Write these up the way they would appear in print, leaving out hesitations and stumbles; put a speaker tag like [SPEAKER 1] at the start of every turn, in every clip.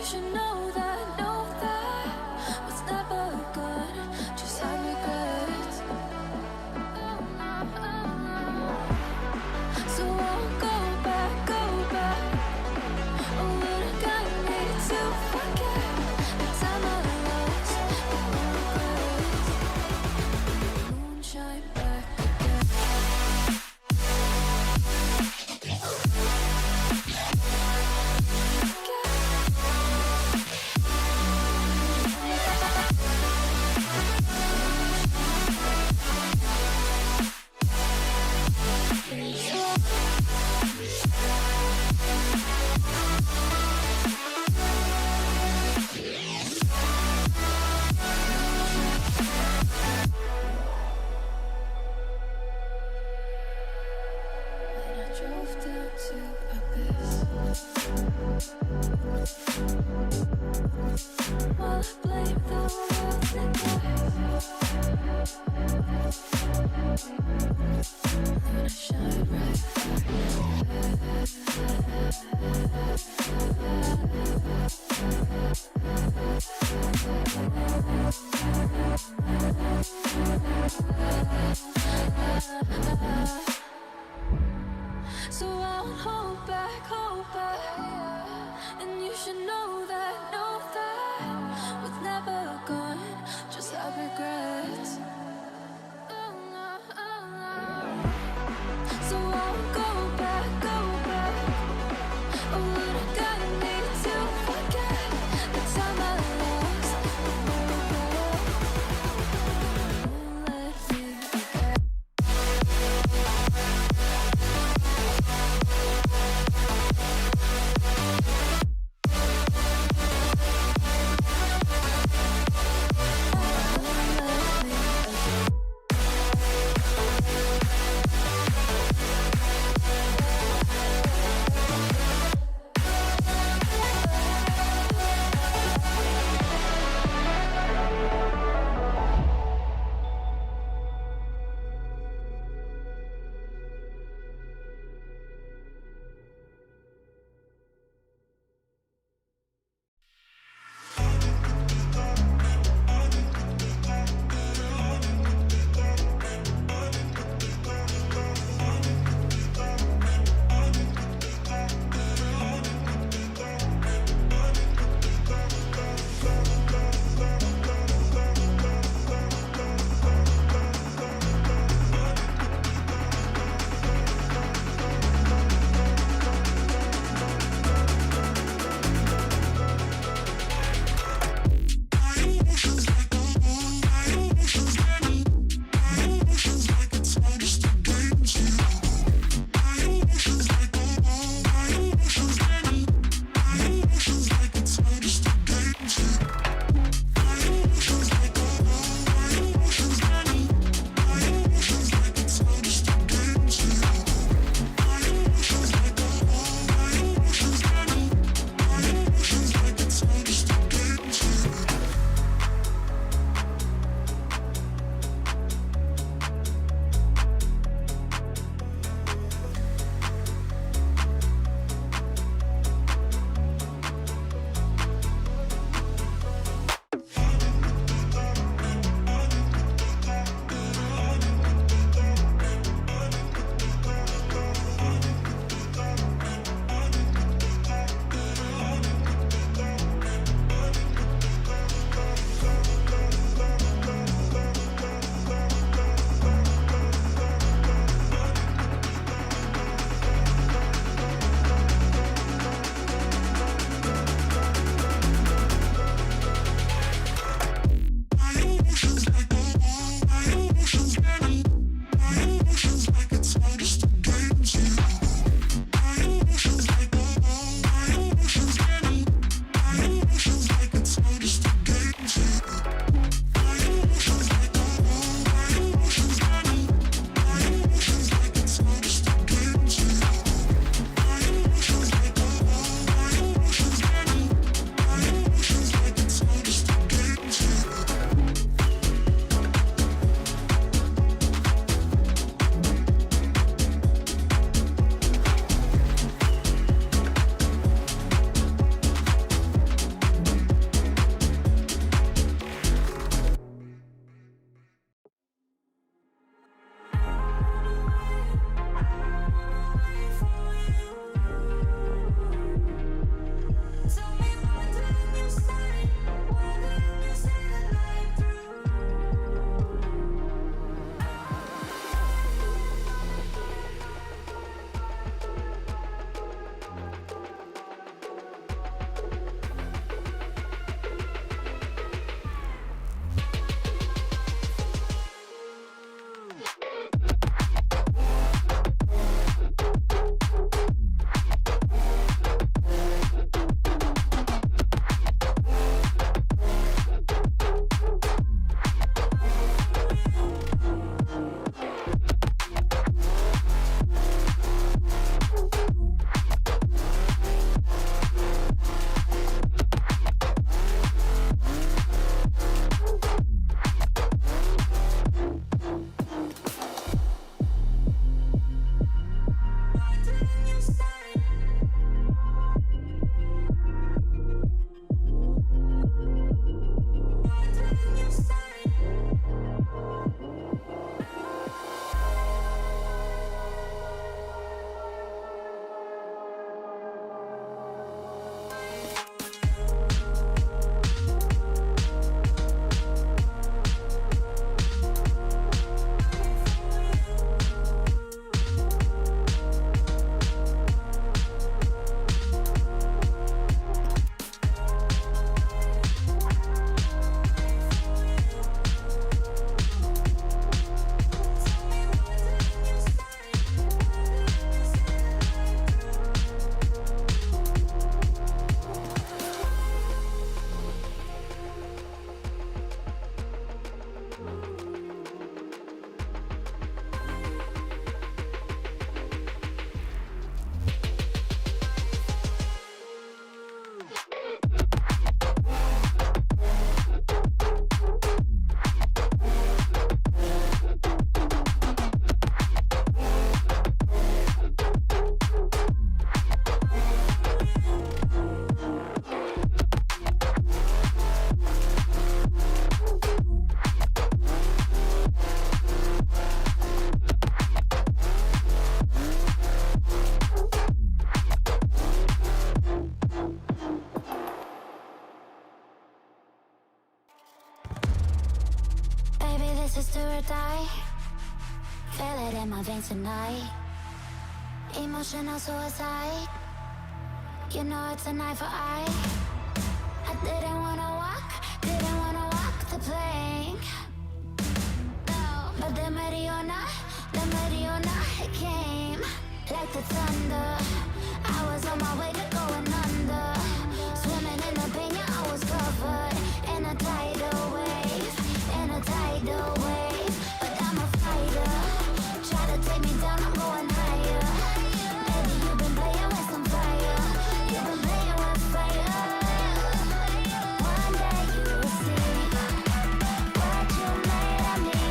[SPEAKER 1] should know that what's never good just have regrets. So I'll go back. Oh, what I got me to forget the time I lost, the regrets. Moonshine back again. So I'll hold back, and you should know that what's never gone just have regrets. So I'll go back. Oh, what I got me to forget the time I lost, won't let me forget. this is do or die. Feel it in my veins tonight. Emotional suicide. You know it's an eye for eye. I didn't wanna walk the plank. No, but the Mariona, it came like the thunder. I was on my way to going under. Swimming in the pain, yeah, I was covered in a tidal wave, But I'm a fighter. Try to take me down, I'm going higher. Baby, you've been playing with some fire. You've been playing with fire. One day you will see what you made of me.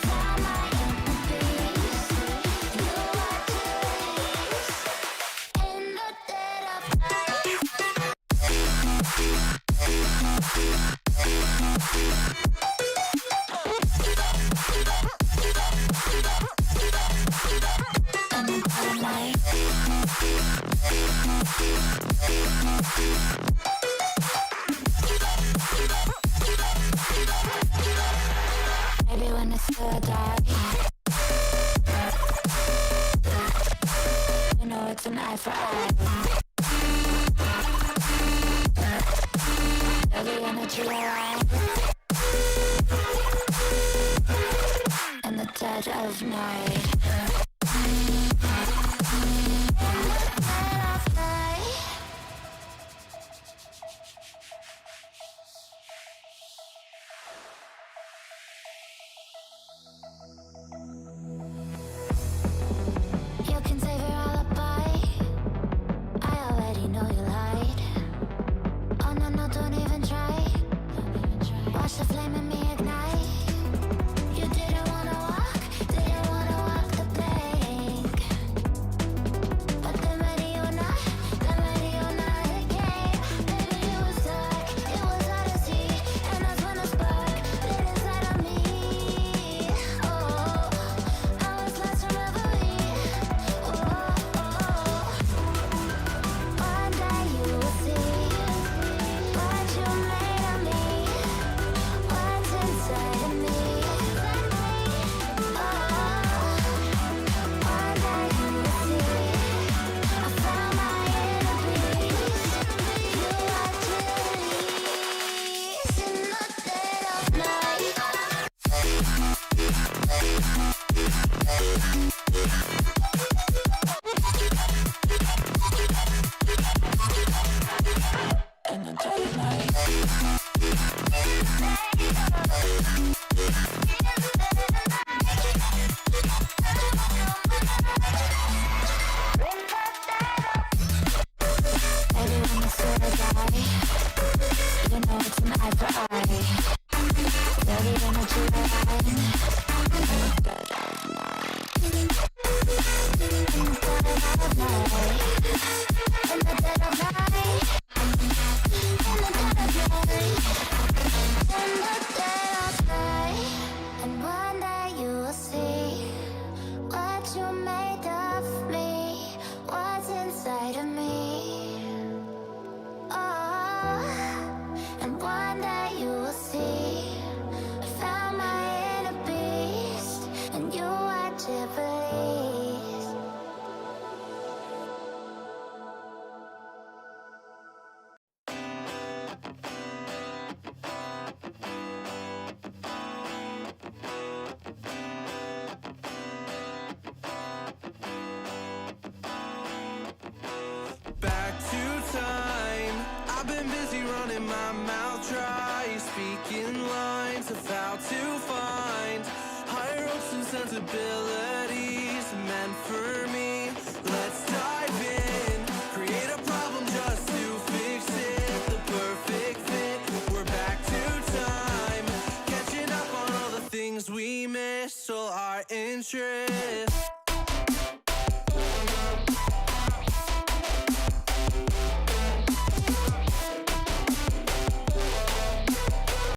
[SPEAKER 1] Found my inner peace. You are peace. In the dead of night. Maybe when it's still dark, you know it's an eye for eye. Feel the energy around in the dead of night. You can save your alibi. I already know you lied. Oh no, no, don't even try. Watch the flame in me ignite. You didn't wanna walk the plank. But the Mariona, it came. Baby, it was dark, it was hard to see. And that's when the spark lit inside of me. Oh, I was lost in reverie. One day you will see what you made of me, what's inside of me. One day you will see I found my inner peace. You are release in the dead of night. In the dead of night. Baby, when it's still die, you know it's an eye for eye. Feel the energy around in the dead of night. In the dead of night. In the dead of night. In the dead of night. In the dead of night. And one day you will see what you made of me, what's inside of me. Oh, and one day you will see I found my inner beast, and you are Jubilees.
[SPEAKER 2] Back to time. I've been busy running my mouth dry, speaking lines of how to find higher hopes and sensibilities meant for me. Let's dive in, create a problem just to fix it. The perfect fit. We're back to time, catching up on all the things we missed. All our interests.